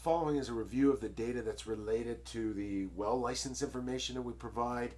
following is a review of the data that's related to the well license information that we provide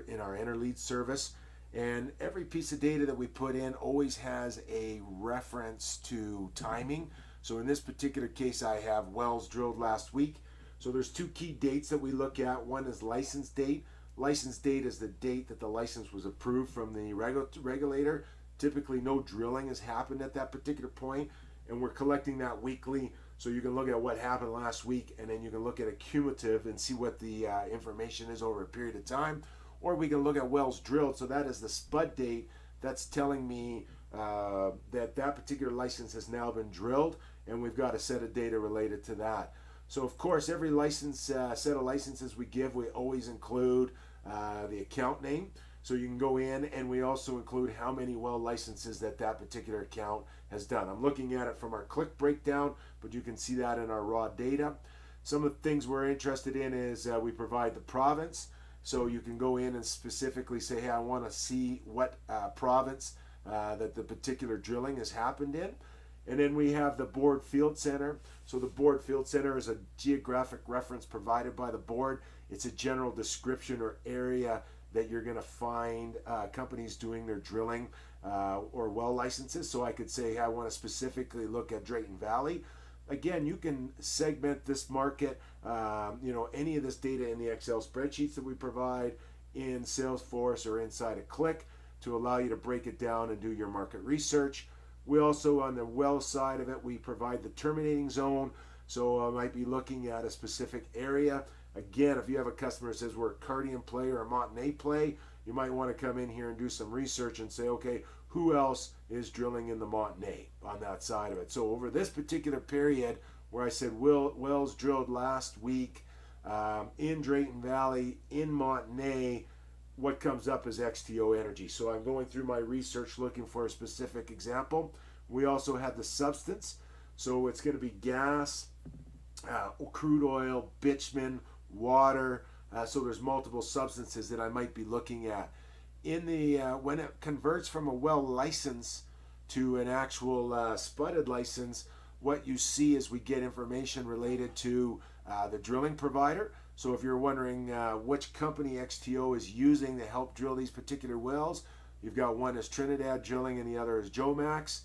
in our Enerlead service. And every piece of data that we put in always has a reference to timing. So in this particular case, I have wells drilled last week. So there's two key dates that we look at. One is license date. License date is the date that the license was approved from the regulator. Typically no drilling has happened at that particular point, and we're collecting that weekly. So you can look at what happened last week, and then you can look at a cumulative and see what the information is over a period of time. Or we can look at wells drilled. So that is the spud date. That's telling me that particular license has now been drilled, and we've got a set of data related to that. So of course, every license set of licenses we give, we always include the account name. So you can go in, and we also include how many well licenses that particular account has done. I'm looking at it from our click breakdown, but you can see that in our raw data. Some of the things we're interested in is we provide the province. So you can go in and specifically say, hey, I want to see what province that the particular drilling has happened in. And then we have the board field center. So the board field center is a geographic reference provided by the board. It's a general description or area that you're going to find companies doing their drilling or well licenses. So I could say, hey, I want to specifically look at Drayton Valley. Again, you can segment this market, any of this data in the Excel spreadsheets that we provide in Salesforce or inside a Click to allow you to break it down and do your market research. We also, on the well side of it, we provide the terminating zone. So I might be looking at a specific area. Again, if you have a customer that says we're a Cardium play or a Montney play, you might want to come in here and do some research and say, okay, who else is drilling in the Montney on that side of it? So over this particular period where I said wells drilled last week in Drayton Valley, in Montney, what comes up is XTO Energy. So I'm going through my research looking for a specific example. We also have the substance. So it's going to be gas, crude oil, bitumen, water. So there's multiple substances that I might be looking at. In the when it converts from a well license to an actual spudded license, what you see is we get information related to the drilling provider. So if you're wondering which company XTO is using to help drill these particular wells, you've got one is Trinidad Drilling and the other is Jomax.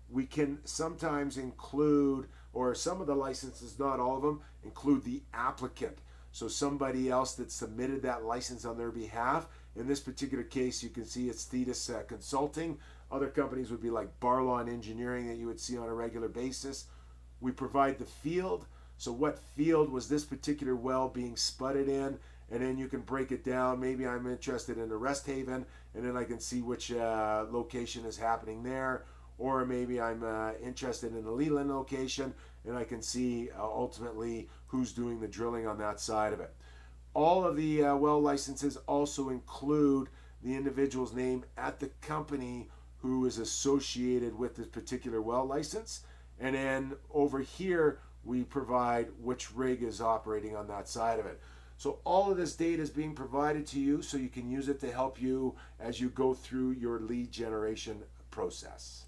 We can sometimes include, or some of the licenses, not all of them, include the applicant. So somebody else that submitted that license on their behalf. In this particular case, you can see it's Thetis Consulting. Other companies would be like Barlawn Engineering that you would see on a regular basis. We provide the field. So what field was this particular well being spudded in? And then you can break it down. Maybe I'm interested in the Rest Haven, and then I can see which location is happening there. Or maybe I'm interested in the Leland location, and I can see ultimately who's doing the drilling on that side of it. All of the well licenses also include the individual's name at the company who is associated with this particular well license. And then over here, we provide which rig is operating on that side of it. So all of this data is being provided to you so you can use it to help you as you go through your lead generation process.